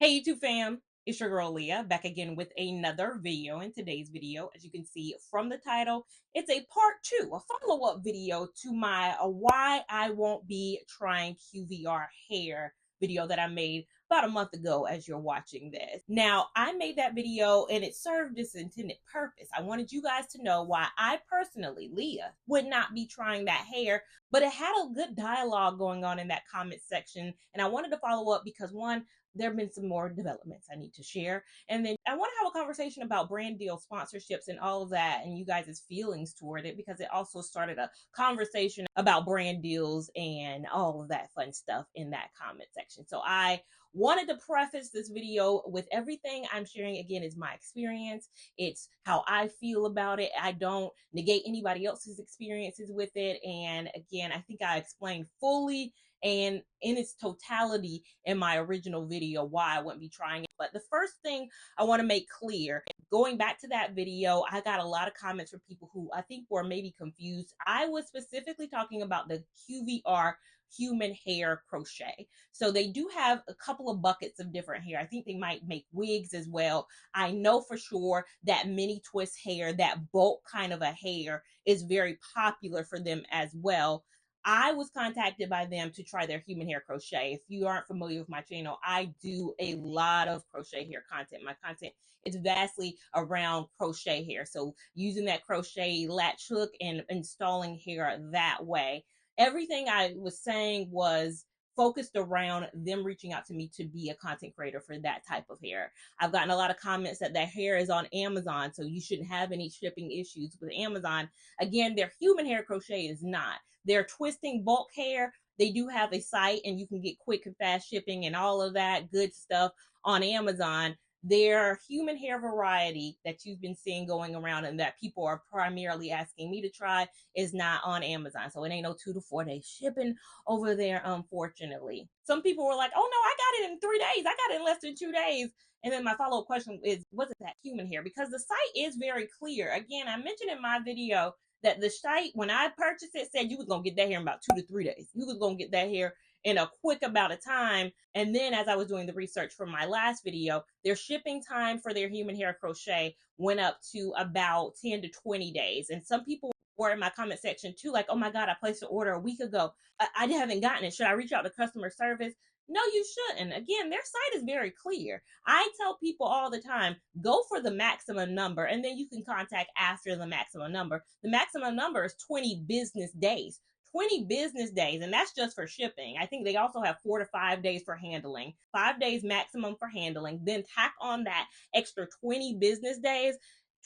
Hey YouTube fam, it's your girl Leah back again with another video. In today's video, as you can see from the title, it's a part two, a follow-up video to my why I won't be trying QVR hair video that I made about a month ago as you're watching this. Now, I made that video and it served its intended purpose. I wanted you guys to know why I personally, Leah, would not be trying that hair, but it had a good dialogue going on in that comment section. And I wanted to follow up because one, there have been some more developments I need to share. And then I want to have a conversation about brand deal sponsorships and all of that and you guys' feelings toward it because it also started a conversation about brand deals and all of that fun stuff in that comment section. So I wanted to preface this video with everything I'm sharing again is my experience. It's how I feel about it. I don't negate anybody else's experiences with it. And again, I think I explained fully and in its totality in my original video why I wouldn't be trying it. But the first thing I want to make clear, going back to that video, I got a lot of comments from people who I think were maybe confused. I was specifically talking about the QVR human hair crochet. So they do have a couple of buckets of different hair. I think they might make wigs as well. I know for sure that mini twist hair, that bulk kind of a hair, is very popular for them as well. I was contacted by them to try their human hair crochet. If you aren't familiar with my channel, I do a lot of crochet hair content. My content is vastly around crochet hair. So using that crochet latch hook and installing hair that way. Everything I was saying was focused around them reaching out to me to be a content creator for that type of hair. I've gotten a lot of comments that their hair is on Amazon, so you shouldn't have any shipping issues with Amazon. Again, their human hair crochet is not. They're twisting bulk hair. They do have a site and you can get quick and fast shipping and all of that good stuff on Amazon. Their human hair variety that you've been seeing going around and that people are primarily asking me to try is not on Amazon. So it ain't no 2 to 4 day shipping over there, unfortunately. Some people were like, oh no, I got it in 3 days. I got it in less than 2 days. And then my follow-up question is, was it that human hair? Because the site is very clear. Again, I mentioned in my video that the site, when I purchased it, said you was gonna get that hair in about 2 to 3 days. You was gonna get that hair in a quick amount of time. And then as I was doing the research for my last video, their shipping time for their human hair crochet went up to about 10 to 20 days. And some people were in my comment section too, like, oh my God, I placed an order a week ago. I haven't gotten it. Should I reach out to customer service? No, you shouldn't. Again, their site is very clear. I tell people all the time, go for the maximum number and then you can contact after the maximum number. The maximum number is 20 business days. 20 business days, and that's just for shipping. I think they also have 4 to 5 days for handling, 5 days maximum for handling. Then tack on that extra 20 business days.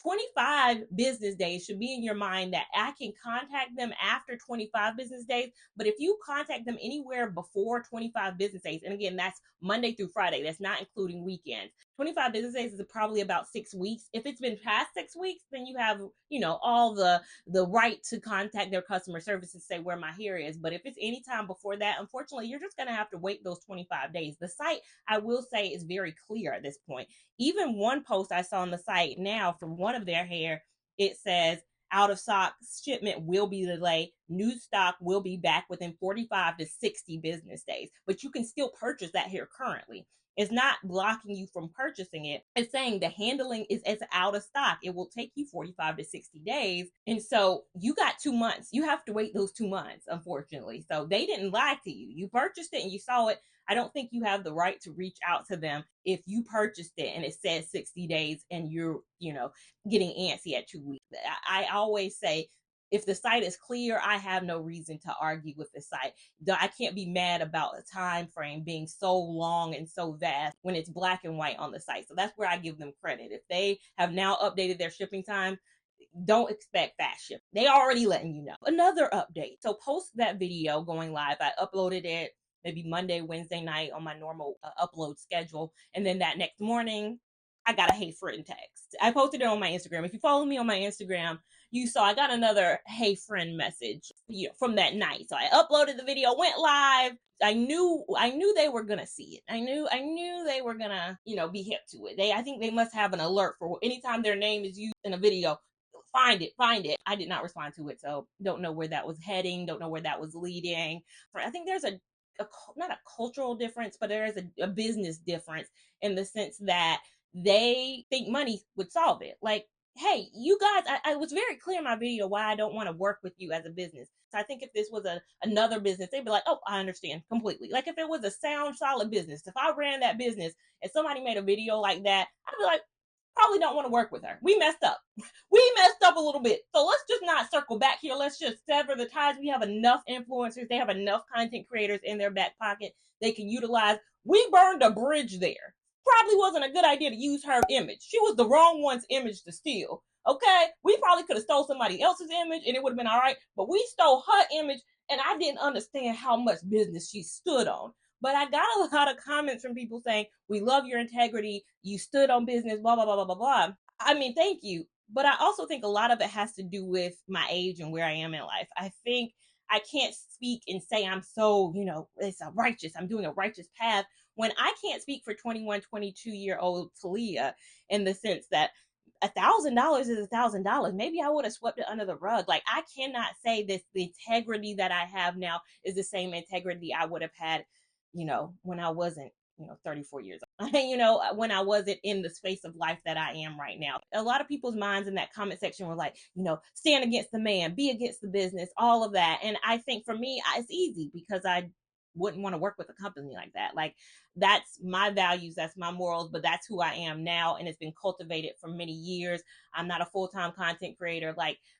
25 business days should be in your mind that I can contact them after 25 business days. But if you contact them anywhere before 25 business days, and again, that's Monday through Friday, that's not including weekends. 25 business days is probably about 6 weeks. If it's been past 6 weeks, then you have, all the right to contact their customer service and say where my hair is. But if it's any time before that, unfortunately, you're just going to have to wait those 25 days. The site, I will say, is very clear at this point. Even one post I saw on the site now from one of their hair, it says, out of stock shipment will be delayed. New stock will be back within 45 to 60 business days. But you can still purchase that hair currently. It's not blocking you from purchasing it. It's saying the handling is out of stock. It will take you 45 to 60 days. And so you got 2 months. You have to wait those 2 months, unfortunately. So they didn't lie to you. You purchased it and you saw it. I don't think you have the right to reach out to them if you purchased it and it says 60 days and you're, getting antsy at 2 weeks. I always say, if the site is clear, I have no reason to argue with the site. I can't be mad about a time frame being so long and so vast when it's black and white on the site. So that's where I give them credit. If they have now updated their shipping time, don't expect fast ship. They already letting you know. Another update. So post that video going live. I uploaded it maybe Monday, Wednesday night on my normal upload schedule. And then that next morning, I got a hey friend text. I posted it on my Instagram. If you follow me on my Instagram, you saw I got another hey friend message from that night. So I uploaded the video, went live. I knew they were gonna see it. I knew they were gonna, be hip to it. I think they must have an alert for anytime their name is used in a video. Find it. I did not respond to it, so don't know where that was heading. Don't know where that was leading. I think there's a not a cultural difference, but there is a business difference in the sense that they think money would solve it. Like, hey, you guys, I was very clear in my video why I don't want to work with you as a business. So I think if this was another business, they'd be like, oh, I understand completely. Like if it was a sound, solid business, if I ran that business and somebody made a video like that, I'd be like, probably don't want to work with her. We messed up. We messed up a little bit. So let's just not circle back here. Let's just sever the ties. We have enough influencers. They have enough content creators in their back pocket they can utilize. We burned a bridge there. Probably wasn't a good idea to use her image. She was the wrong one's image to steal. Okay? We probably could have stole somebody else's image and it would have been all right. But we stole her image and I didn't understand how much business she stood on. But I got a lot of comments from people saying, we love your integrity. You stood on business, blah, blah, blah, blah, blah, blah. I mean, thank you. But I also think a lot of it has to do with my age and where I am in life. I think I can't speak and say I'm so, it's a righteous, I'm doing a righteous path when I can't speak for 21, 22-year-old Leah in the sense that $1,000 is $1,000. Maybe I would have swept it under the rug. Like I cannot say this, the integrity that I have now is the same integrity I would have had, when I wasn't 34 years old, when I wasn't in the space of life that I am right now. A lot of people's minds in that comment section were like, stand against the man, be against the business, all of that. And I think for me, it's easy because I wouldn't want to work with a company like that. Like that's my values, that's my morals, but that's who I am now. And it's been cultivated for many years. I'm not a full-time content creator.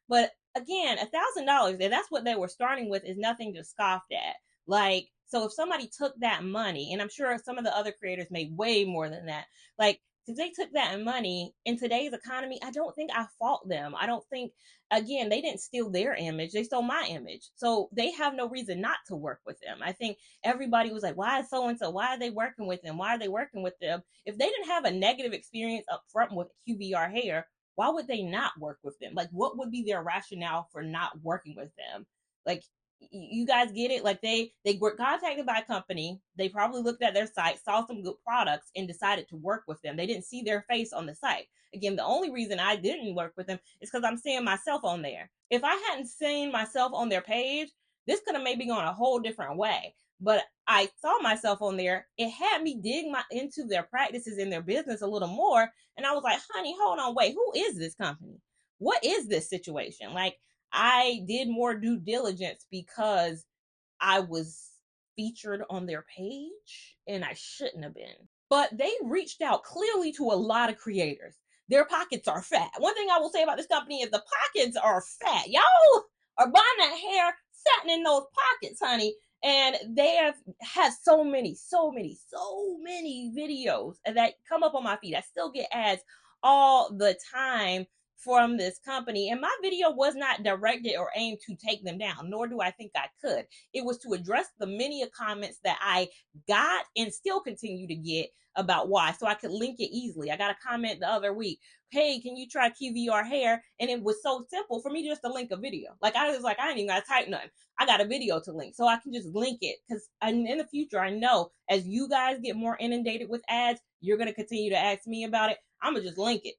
But again, $1,000, and that's what they were starting with, is nothing to scoff at. Like, so if somebody took that money, and I'm sure some of the other creators made way more than that, like if they took that money in today's economy, I don't think I fault them. I don't think, again, they didn't steal their image, they stole my image. So they have no reason not to work with them. I think everybody was like, why is so-and-so, why are they working with them? Why are they working with them? If they didn't have a negative experience up front with QVR hair, why would they not work with them? Like, what would be their rationale for not working with them? Like, you guys get it? Like they were contacted by a company. They probably looked at their site, saw some good products, and decided to work with them. They didn't see their face on the site. Again, the only reason I didn't work with them is because I'm seeing myself on there. If I hadn't seen myself on their page, this could have maybe gone a whole different way. But I saw myself on there. It had me dig into their practices and their business a little more. And I was like, honey, hold on, wait, who is this company? What is this situation? Like, I did more due diligence because I was featured on their page and I shouldn't have been. But they reached out clearly to a lot of creators. Their pockets are fat. One thing I will say about this company is the pockets are fat. Y'all are buying that hair, fattening in those pockets, honey. And they have had so many videos that come up on my feed. I still get ads all the time from this company, and my video was not directed or aimed to take them down, nor do I think I could. It was to address the many comments that I got and still continue to get about why, so I could link it easily. I got a comment the other week, hey, can you try QVR hair? And it was so simple for me just to link a video. Like I was like, I ain't even gotta type nothing. I got a video to link, so I can just link it, because in the future, I know as you guys get more inundated with ads, you're gonna continue to ask me about it. I'm gonna just link it.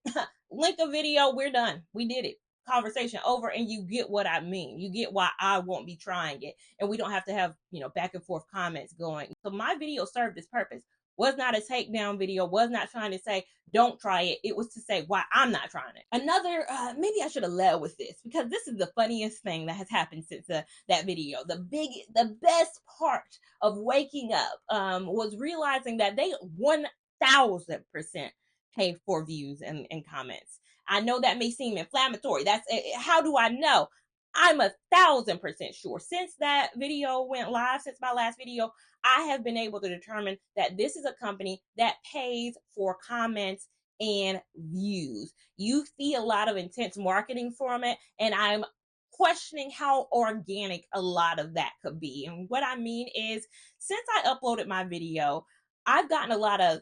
Link a video, we're done. We did it. Conversation over, and you get what I mean. You get why I won't be trying it, and we don't have to have, back and forth comments going. So my video served its purpose. Was not a takedown video, was not trying to say don't try it. It was to say why I'm not trying it. Another, maybe I should have led with this, because this is the funniest thing that has happened since that video. The best part of waking up was realizing that they 1000% pay for views and comments. I know that may seem inflammatory. That's how do I know? I'm 1000% sure. Since that video went live, since my last video, I have been able to determine that this is a company that pays for comments and views. You see a lot of intense marketing from it, and I'm questioning how organic a lot of that could be. And what I mean is, since I uploaded my video, I've gotten a lot of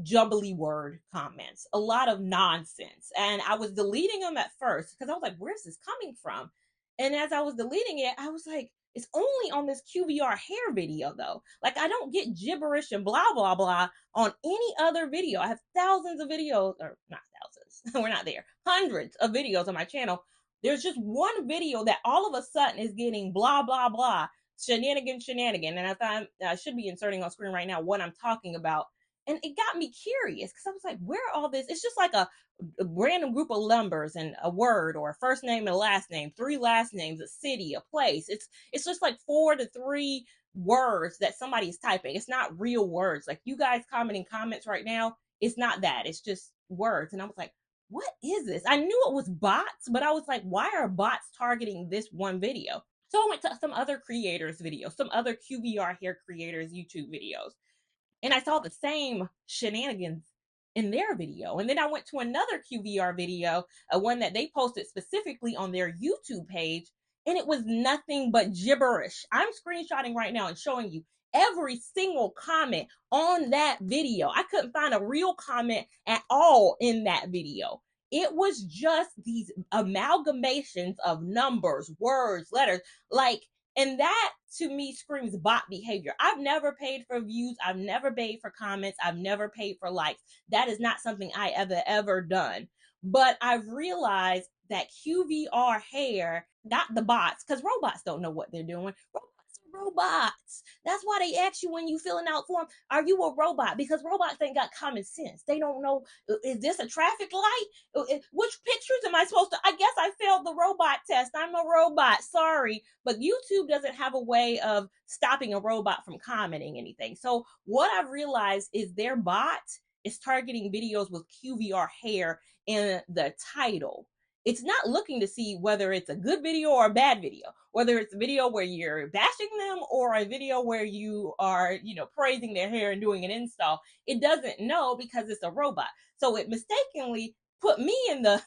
jumbly word comments, a lot of nonsense. And I was deleting them at first because I was like, where's this coming from? And as I was deleting it, I was like, it's only on this QVR hair video though. Like I don't get gibberish and blah, blah, blah on any other video. I have thousands of videos, or not thousands, we're not there, hundreds of videos on my channel. There's just one video that all of a sudden is getting blah, blah, blah shenanigan. And I thought I should be inserting on screen right now what I'm talking about. And it got me curious because I was like, where are all this? It's just like a random group of numbers and a word or a first name and a last name, three last names, a city, a place. It's just like 4 to 3 words that somebody's typing. It's not real words. Like you guys commenting comments right now, it's not that. It's just words. And I was like, what is this? I knew it was bots, but I was like, why are bots targeting this one video? So I went to some other creators' videos, some other QVR hair creators' YouTube videos, and I saw the same shenanigans in their video. And then I went to another QVR video, one that they posted specifically on their YouTube page, and it was nothing but gibberish. I'm screenshotting right now and showing you every single comment on that video. I couldn't find a real comment at all in that video. It was just these amalgamations of numbers, words, letters, like, and that to me screams bot behavior. I've never paid for views. I've never paid for comments. I've never paid for likes. That is not something I ever done. But I've realized that QVR hair got the bots, because robots don't know what they're doing. Robots. That's why they ask you when you filling out form, are you a robot? Because robots ain't got common sense. They don't know, is this a traffic light? Which pictures am I supposed to? I guess I failed the robot test. I'm a robot. Sorry. But YouTube doesn't have a way of stopping a robot from commenting anything. So what I've realized is their bot is targeting videos with QVR hair in the title. It's not looking to see whether it's a good video or a bad video, whether it's a video where you're bashing them or a video where you are, praising their hair and doing an install. It doesn't know because it's a robot. So it mistakenly put me in their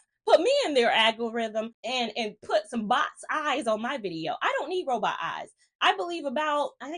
algorithm and put some bots eyes on my video. I don't need robot eyes. I think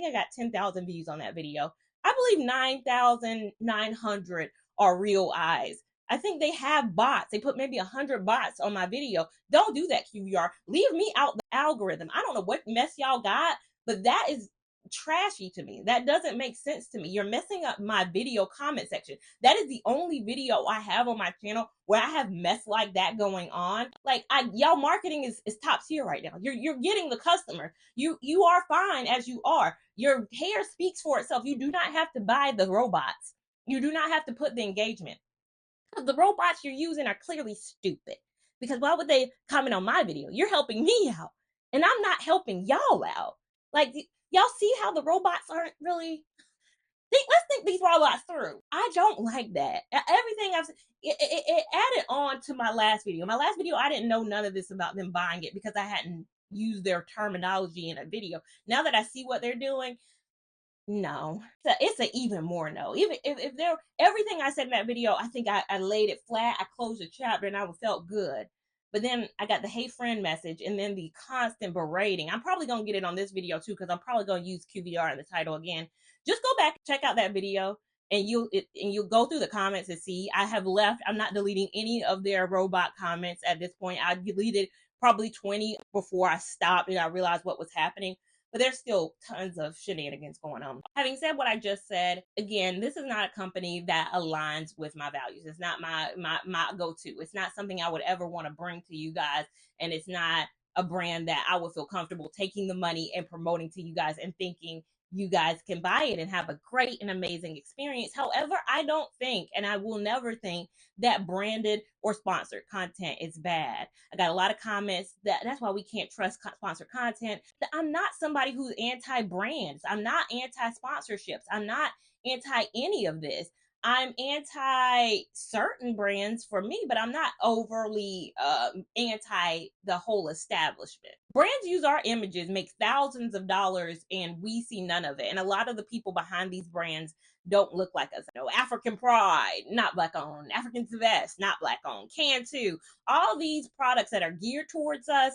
I got 10,000 views on that video. I believe 9,900 are real eyes. I think they have bots. They put maybe 100 bots on my video. Don't do that, QVR. Leave me out the algorithm. I don't know what mess y'all got, but that is trashy to me. That doesn't make sense to me. You're messing up my video comment section. That is the only video I have on my channel where I have mess like that going on. Like, y'all marketing is top tier right now. You're getting the customer. You are fine as you are. Your hair speaks for itself. You do not have to buy the robots. You do not have to put the engagement. The robots you're using are clearly stupid. Because why would they comment on my video? You're helping me out. And I'm not helping y'all out. Like, y'all see how the robots aren't really... Let's think these robots through. I don't like that. Everything I've said, it added on to my last video. My last video, I didn't know none of this about them buying it because I hadn't used their terminology in a video. Now that I see what they're doing, no, it's an even more no. Even if they're everything I said in that video, I think I laid it flat. I closed the chapter and I felt good. But then I got the hey friend message and then the constant berating. I'm probably gonna get it on this video too because I'm probably gonna use QVR in the title again. Just go back, check out that video, and you'll go through the comments and see I have left. I'm not deleting any of their robot comments at this point. I deleted probably 20 before I stopped and I realized what was happening. But there's still tons of shenanigans going on. Having said what I just said, again, this is not a company that aligns with my values. It's not my go-to. It's not something I would ever want to bring to you guys. And it's not a brand that I would feel comfortable taking the money and promoting to you guys and thinking you guys can buy it and have a great and amazing experience. However, I don't think, and I will never think, that branded or sponsored content is bad. I got a lot of comments that's why we can't trust sponsored content. I'm not somebody who's anti-brands. I'm not anti-sponsorships. I'm not anti any of this. I'm anti certain brands for me, but I'm not overly anti the whole establishment. Brands use our images, make thousands of dollars, and we see none of it. And a lot of the people behind these brands don't look like us. African Pride, not black owned. African's the best, not black owned. Can too. All these products that are geared towards us,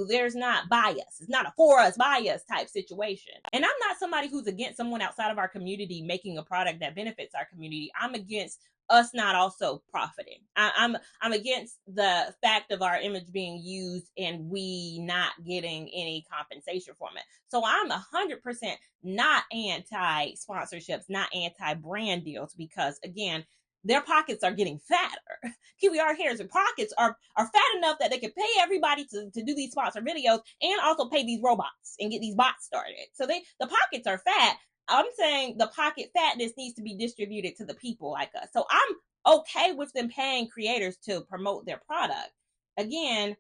there's not bias. It's not a for us, by us type situation. And I'm not somebody who's against someone outside of our community making a product that benefits our community. I'm against us not also profiting. I'm against the fact of our image being used and we not getting any compensation from it. So I'm 100% not anti sponsorships, not anti brand deals, because again, their pockets are getting fatter. QVR Hair's pockets are fat enough that they can pay everybody to do these sponsor videos and also pay these robots and get these bots started. So the pockets are fat. I'm saying the pocket fatness needs to be distributed to the people like us. So I'm okay with them paying creators to promote their product. Again,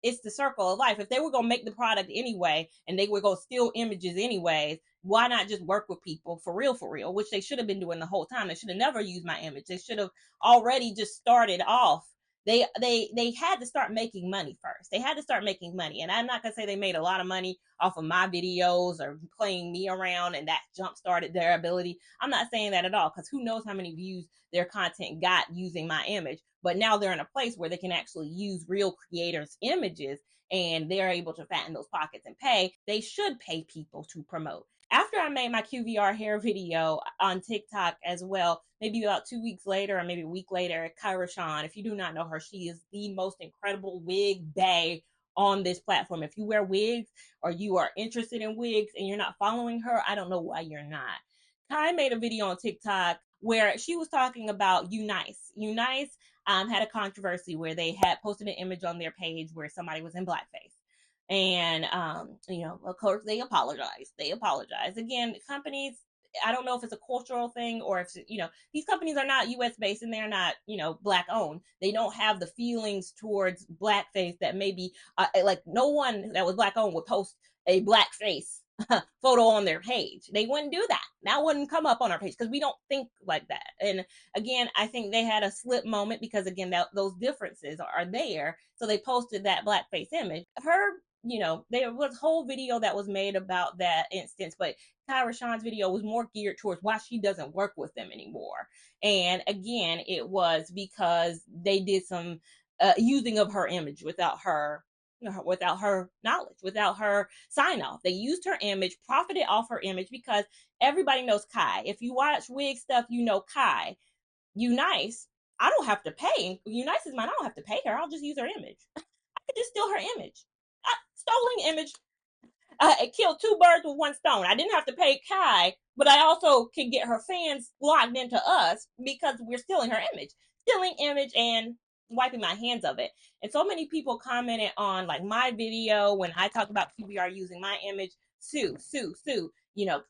it's the circle of life. If they were going to make the product anyway and they were going to steal images anyways, why not just work with people for real, which they should have been doing the whole time. They should have never used my image. They should have already just started off. They had to start making money first. They had to start making money. And I'm not going to say they made a lot of money off of my videos or playing me around and that jump started their ability. I'm not saying that at all, because who knows how many views their content got using my image. But now they're in a place where they can actually use real creators' images and they're able to fatten those pockets and pay. They should pay people to promote. After I made my QVR hair video on TikTok as well, maybe about 2 weeks later or maybe a week later, Kyra Sean, if you do not know her, she is the most incredible wig bae on this platform. If you wear wigs or you are interested in wigs and you're not following her, I don't know why you're not. Kai made a video on TikTok where she was talking about Unice. Unice had a controversy where they had posted an image on their page where somebody was in blackface. And, of course, they apologize. Again, companies, I don't know if it's a cultural thing or if, these companies are not US based and they're not, Black owned. They don't have the feelings towards blackface that maybe, like no one that was Black owned would post a blackface photo on their page. They wouldn't do that. That wouldn't come up on our page because we don't think like that. And again, I think they had a slip moment because again, those differences are there. So they posted that blackface image. There was a whole video that was made about that instance, but Kyra Sean's video was more geared towards why she doesn't work with them anymore. And again, it was because they did some using of her image without her knowledge, without her sign off. They used her image, profited off her image because everybody knows Kai. If you watch wig stuff, you know Kai. Unice, I don't have to pay. Unice is mine. I don't have to pay her. I'll just use her image. I could just steal her image. Stolen image. It killed two birds with one stone. I didn't have to pay Kai, but I also can get her fans logged into us because we're stealing her image. Stealing image and wiping my hands of it. And so many people commented on like my video when I talked about QBR using my image, sue,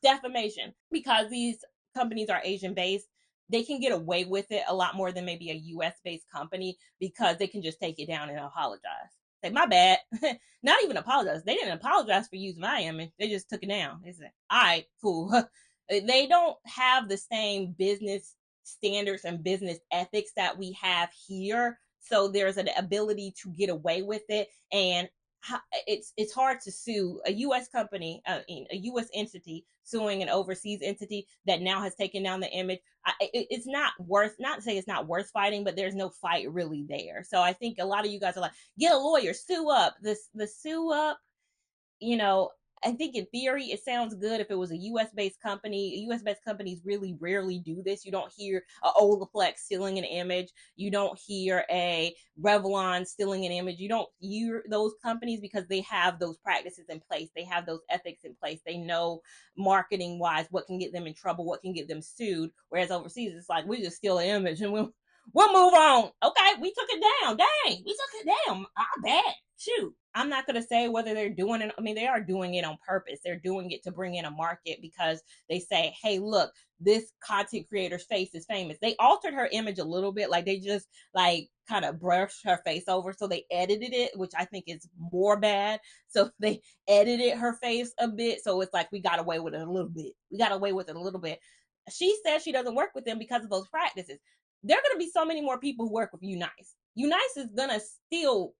defamation. Because these companies are Asian based, they can get away with it a lot more than maybe a US based company because they can just take it down and apologize. Say, my bad. Not even apologize. They didn't apologize for using my image. They just took it down. They said, all right, cool. They don't have the same business standards and business ethics that we have here. So there's an ability to get away with it. And it's hard to sue a U.S. company, a U.S. entity suing an overseas entity that now has taken down the image. It's not to say it's not worth fighting, but there's no fight really there. So I think a lot of you guys are like, get a lawyer, sue up. The sue up, I think in theory it sounds good if it was a US based company. US based companies really rarely do this. You don't hear a Olaplex stealing an image. You don't hear a Revlon stealing an image. You don't hear those companies because they have those practices in place. They have those ethics in place. They know marketing wise what can get them in trouble, what can get them sued. Whereas overseas, it's like, we just steal an image and we'll move on. Okay, we took it down. Dang, we took it down. I bet. Shoot. I'm not going to say whether they're doing it. I mean, they are doing it on purpose. They're doing it to bring in a market because they say, hey, look, this content creator's face is famous. They altered her image a little bit. Like they just like kind of brushed her face over. So they edited it, which I think is more bad. So they edited her face a bit. So it's like we got away with it a little bit. She says she doesn't work with them because of those practices. There are going to be so many more people who work with Unice. Unice is going to still,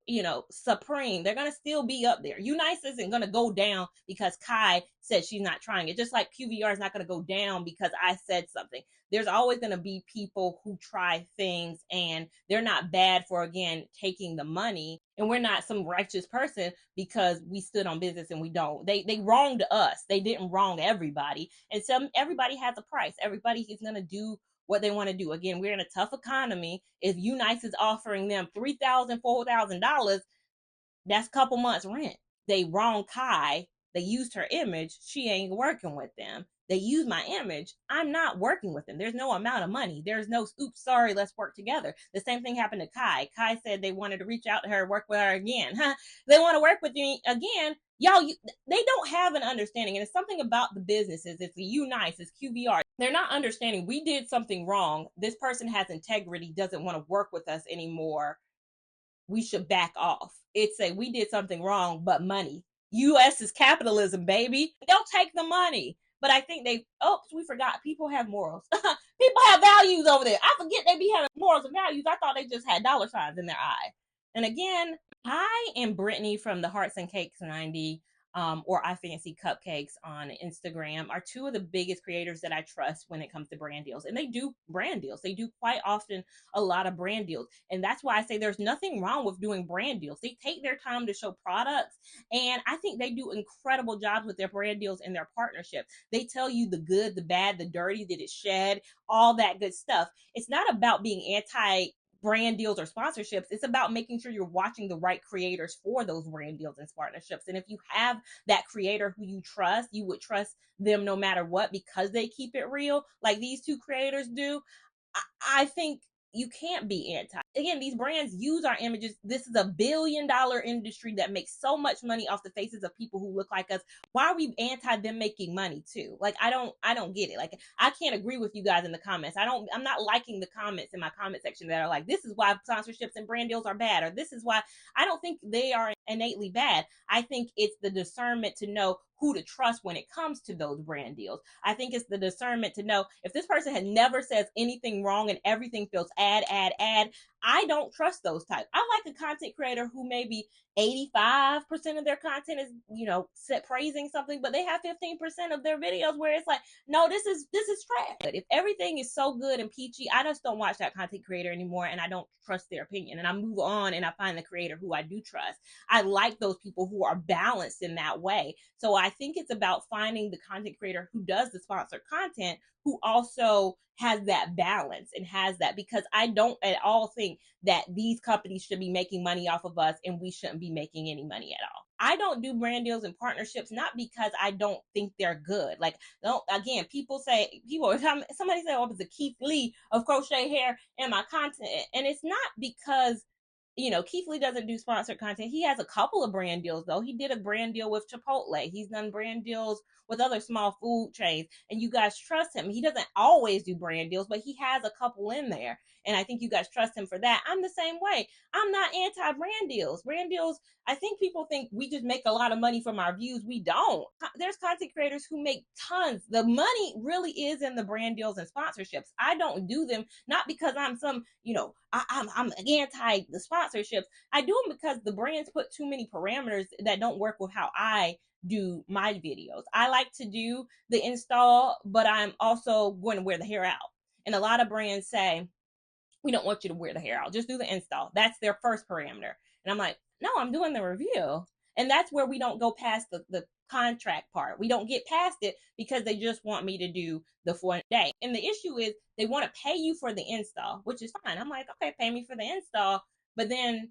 supreme. They're going to still be up there. Unice isn't going to go down because Kai said she's not trying it. Just like QVR is not going to go down because I said something. There's always going to be people who try things and they're not bad for, again, taking the money. And we're not some righteous person because we stood on business and we don't. They wronged us. They didn't wrong everybody. And everybody has a price. Everybody is going to do what they want to do. Again, we're in a tough economy. If Unice is offering them $3,000, $4,000, that's a couple months rent. They wrong Kai. They used her image. She ain't working with them. they use my image, I'm not working with them. There's no amount of money. There's no, oops, sorry, let's work together. The same thing happened to Kai. Kai said they wanted to reach out to her, work with her again. They want to work with me again. Y'all, they don't have an understanding. And it's something about the businesses. It's the U-Nice, it's QVR. They're not understanding we did something wrong. This person has integrity, doesn't want to work with us anymore. We should back off. It's a, we did something wrong, but money. US is capitalism, baby. They'll take the money. But I think they, oops, we forgot. People have morals. People have values over there. I forget they be having morals and values. I thought they just had dollar signs in their eye. And again, I am Brittany from the Hearts and Cakes 90, or I Fancy Cupcakes on Instagram, are two of the biggest creators that I trust when it comes to brand deals. And they do brand deals. They do quite often a lot of brand deals. And that's why I say there's nothing wrong with doing brand deals. They take their time to show products. And I think they do incredible jobs with their brand deals and their partnerships. They tell you the good, the bad, the dirty, did it shed, all that good stuff. It's not about being anti brand deals or sponsorships. It's about making sure you're watching the right creators for those brand deals and partnerships. And if you have that creator who you trust, you would trust them no matter what because they keep it real, like these two creators do. I think you can't be anti. Again, these brands use our images. This is a billion-dollar industry that makes so much money off the faces of people who look like us. Why are we anti them making money too? Like, I don't get it. Like, I can't agree with you guys in the comments. I'm not liking the comments in my comment section that are like, this is why sponsorships and brand deals are bad, or this is why. I don't think they are innately bad. I think it's the discernment to know who to trust when it comes to those brand deals. I think it's the discernment to know if this person had never says anything wrong and everything feels ad, I don't trust those types. I like a content creator who maybe 85% of their content is, praising something, but they have 15% of their videos where it's like, no, this is trash. But if everything is so good and peachy, I just don't watch that content creator anymore, and I don't trust their opinion. And I move on and I find the creator who I do trust. I like those people who are balanced in that way. So I think it's about finding the content creator who does the sponsored content, who also has that balance and has that, because I don't at all think that these companies should be making money off of us and we shouldn't be making any money at all. I don't do brand deals and partnerships, not because I don't think they're good. Like, again, somebody say, oh, it's a Keith Lee of crochet hair in my content. And it's not because Keith Lee doesn't do sponsored content. He has a couple of brand deals, though. He did a brand deal with Chipotle. He's done brand deals with other small food chains, and you guys trust him. He doesn't always do brand deals, but he has a couple in there, and I think you guys trust him for that. I'm the same way. I'm not anti-brand deals. Brand deals, I think people think we just make a lot of money from our views. We don't. There's content creators who make tons. The money really is in the brand deals and sponsorships. I don't do them, not because I'm some, I'm anti the sponsorships. I do them because the brands put too many parameters that don't work with how I do my videos. I like to do the install, but I'm also going to wear the hair out. And a lot of brands say, we don't want you to wear the hair out. Just do the install. That's their first parameter. And I'm like, no, I'm doing the review. And that's where we don't go past the contract part. We don't get past it because they just want me to do the 4 day. And the issue is they want to pay you for the install, which is fine. I'm like, okay, pay me for the install, but then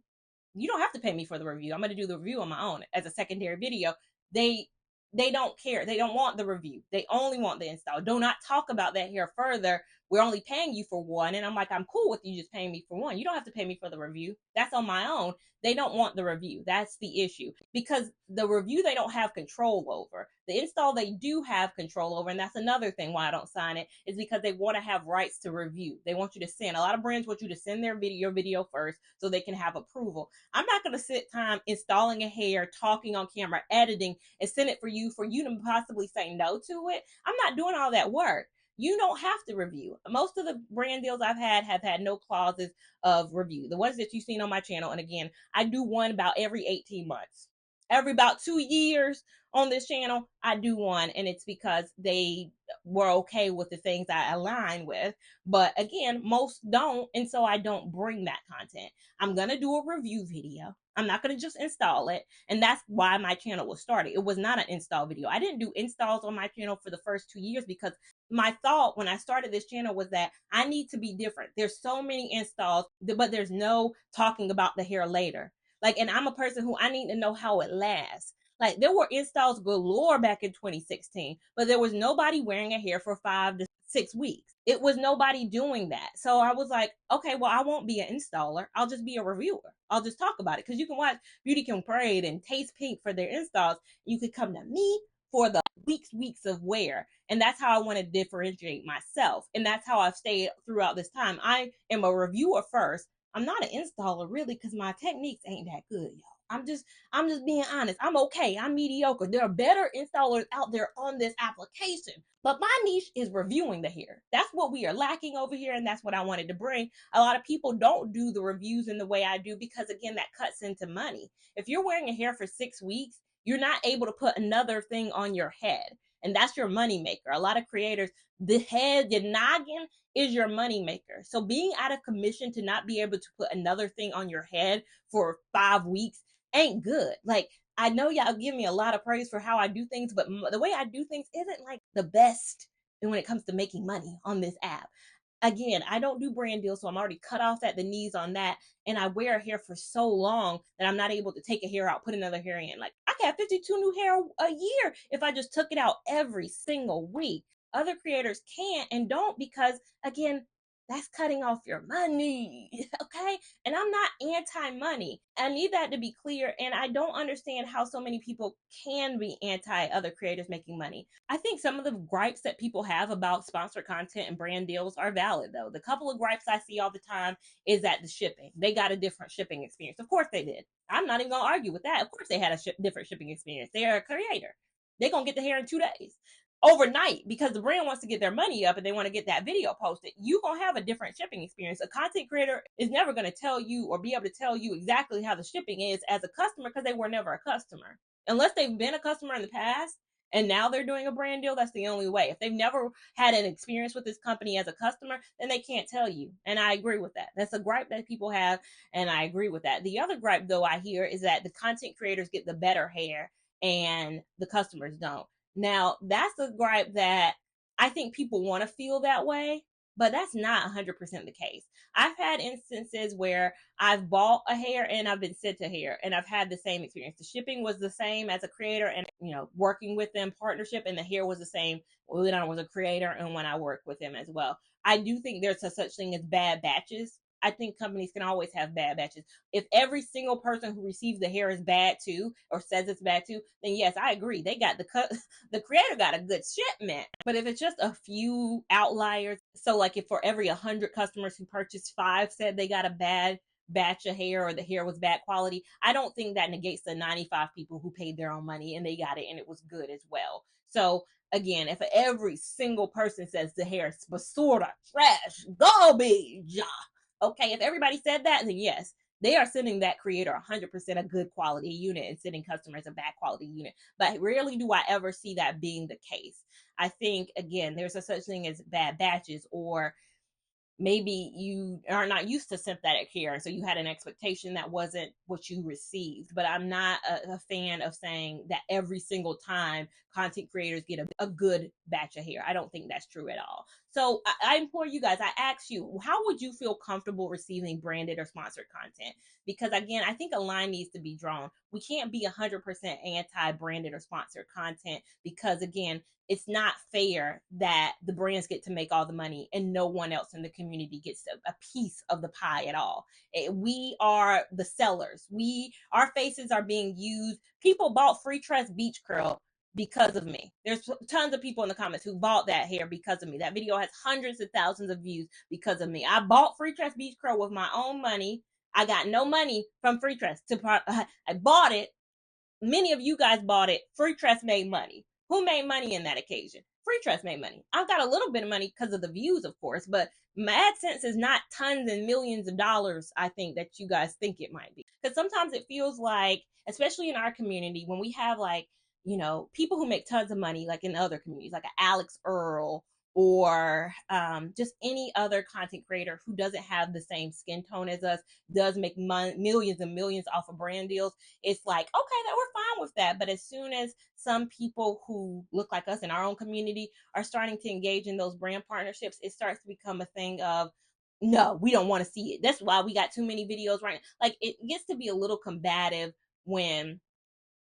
you don't have to pay me for the review. I'm going to do the review on my own as a secondary video. They don't care. They don't want the review. They only want the install. Do not talk about that here further. We're only paying you for one. And I'm like, I'm cool with you just paying me for one. You don't have to pay me for the review. That's on my own. They don't want the review. That's the issue. Because the review they don't have control over. The install they do have control over. And that's another thing why I don't sign it, is because they want to have rights to review. They want you to send. A lot of brands want you to send your video first so they can have approval. I'm not going to sit time installing a hair, talking on camera, editing, and send it for you to possibly say no to it. I'm not doing all that work. You don't have to review. Most of the brand deals I've had have had no clauses of review. The ones that you've seen on my channel, and again, I do one about every 18 months. Every about 2 years on this channel, I do one, and it's because they were okay with the things I align with. But again, most don't, and so I don't bring that content. I'm going to do a review video. I'm not going to just install it, and that's why my channel was started. It was not an install video. I didn't do installs on my channel for the first 2 years because my thought when I started this channel was that I need to be different. There's so many installs, but there's no talking about the hair later. Like, and I'm a person who I need to know how it lasts. Like there were installs galore back in 2016, but there was nobody wearing a hair for 5 to 6 weeks. It was nobody doing that. So I was like, okay, well, I won't be an installer. I'll just be a reviewer. I'll just talk about it. Because you can watch Beauty Can Parade and Taste Pink for their installs. You could come to me for the weeks of wear. And that's how I want to differentiate myself. And that's how I've stayed throughout this time. I am a reviewer first. I'm not an installer really, because my techniques ain't that good, y'all. I'm just being honest. I'm okay. I'm mediocre. There are better installers out there on this application. But my niche is reviewing the hair. That's what we are lacking over here, and that's what I wanted to bring. A lot of people don't do the reviews in the way I do because, again, that cuts into money. If you're wearing a hair for 6 weeks, you're not able to put another thing on your head. And that's your money maker. A lot of creators, the head, your noggin is your money maker. So being out of commission to not be able to put another thing on your head for 5 weeks ain't good. Like, I know y'all give me a lot of praise for how I do things, but the way I do things isn't like the best when it comes to making money on this app. Again, I don't do brand deals, so I'm already cut off at the knees on that. And I wear hair for so long that I'm not able to take a hair out, put another hair in. Like, I could have 52 new hair a year if I just took it out every single week. Other creators can't and don't because, again, that's cutting off your money, okay? And I'm not anti-money. I need that to be clear, and I don't understand how so many people can be anti other creators making money. I think some of the gripes that people have about sponsored content and brand deals are valid, though. The couple of gripes I see all the time is that the shipping. They got a different shipping experience. Of course they did. I'm not even going to argue with that. Of course they had a different shipping experience. They're a creator. They're going to get the hair in 2 days. Overnight, because the brand wants to get their money up and they want to get that video posted. You're going to have a different shipping experience. A content creator is never going to tell you or be able to tell you exactly how the shipping is as a customer because they were never a customer. Unless they've been a customer in the past and now they're doing a brand deal, that's the only way. If they've never had an experience with this company as a customer, then they can't tell you. And I agree with that. That's a gripe that people have, and I agree with that. The other gripe, though, I hear is that the content creators get the better hair and the customers don't. Now, that's a gripe that I think people want to feel that way, but that's not 100% the case. I've had instances where I've bought a hair and I've been sent a hair and I've had the same experience. The shipping was the same as a creator and, working with them, partnership, and the hair was the same when I was a creator and when I worked with them as well. I do think there's a such thing as bad batches. I think companies can always have bad batches. If every single person who receives the hair is bad too, or says it's bad too, then yes, I agree. They got the creator got a good shipment. But if it's just a few outliers, so like if for every 100 customers who purchased 5 said they got a bad batch of hair or the hair was bad quality, I don't think that negates the 95 people who paid their own money and they got it and it was good as well. So again, if every single person says the hair is basura, trash, garbage, okay, if everybody said that, then yes, they are sending that creator 100% a good quality unit and sending customers a bad quality unit. But rarely do I ever see that being the case. I think, again, there's a such thing as bad batches, or maybe you are not used to synthetic hair, so you had an expectation that wasn't what you received. But I'm not a fan of saying that every single time content creators get a good batch of hair. I don't think that's true at all. So I implore you guys, I ask you, how would you feel comfortable receiving branded or sponsored content? Because again, I think a line needs to be drawn. We can't be 100% anti-branded or sponsored content because, again, it's not fair that the brands get to make all the money and no one else in the community gets a piece of the pie at all. We are the sellers. Our faces are being used. People bought Free Tress Beach Curl because of me. There's tons of people in the comments who bought that hair because of me. That video has hundreds of thousands of views because of me. I bought Free Tress Beach Curl with my own money. I got no money from Free Tress. I bought it. Many of you guys bought it. Free Tress made money. Who made money in that occasion? Free Tress made money. I've got a little bit of money because of the views, of course, but my AdSense is not tons and millions of dollars, I think, that you guys think it might be. Because sometimes it feels like, especially in our community, when we have people who make tons of money, like in other communities, like Alex Earl or just any other content creator who doesn't have the same skin tone as us, does make millions and millions off of brand deals, it's like, okay, that we're fine with that. But as soon as some people who look like us in our own community are starting to engage in those brand partnerships, it starts to become a thing of, no, we don't want to see it. That's why we got too many videos right now. Like, it gets to be a little combative when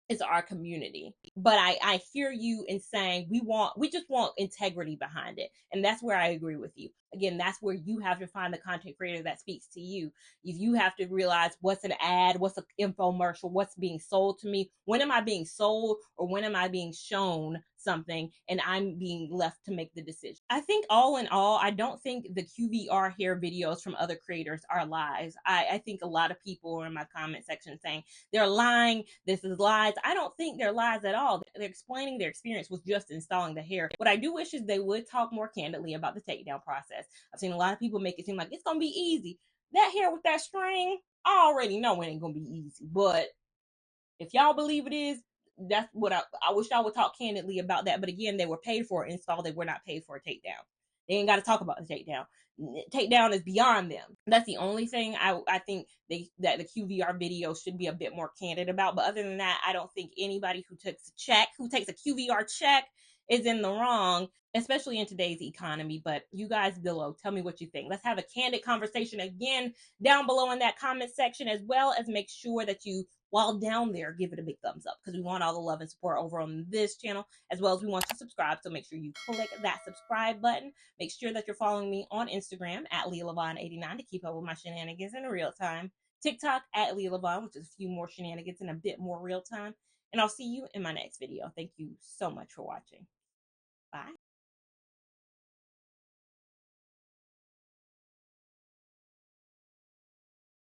is our community. But I hear you in saying we just want integrity behind it. And that's where I agree with you. Again, that's where you have to find the content creator that speaks to you. If you have to realize what's an ad, what's an infomercial, what's being sold to me, when am I being sold, or when am I being shown something and I'm being left to make the decision. I think all in all, I don't think the QVR hair videos from other creators are lies. I think a lot of people are in my comment section saying they're lying, this is lies. I don't think they're lies at all. They're explaining their experience with just installing the hair. What I do wish is they would talk more candidly about the takedown process. I've seen a lot of people make it seem like it's gonna be easy. That hair with that string, I already know it ain't gonna be easy. But if y'all believe it is, that's what I wish y'all would talk candidly about that. But again, they were paid for an install. They were not paid for a takedown. They ain't got to talk about the takedown. Takedown is beyond them. That's the only thing I think that the QVR video should be a bit more candid about. But other than that, I don't think anybody who takes a QVR check is in the wrong, especially in today's economy. But you guys below, tell me what you think. Let's have a candid conversation again down below in that comment section, as well as make sure that you, while down there, give it a big thumbs up, because we want all the love and support over on this channel, as well as we want you to subscribe. So make sure you click that subscribe button. Make sure that you're following me on Instagram at Lia Lavon 89 to keep up with my shenanigans in real time. TikTok at Lia Lavon, which is a few more shenanigans in a bit more real time. And I'll see you in my next video. Thank you so much for watching. Bye.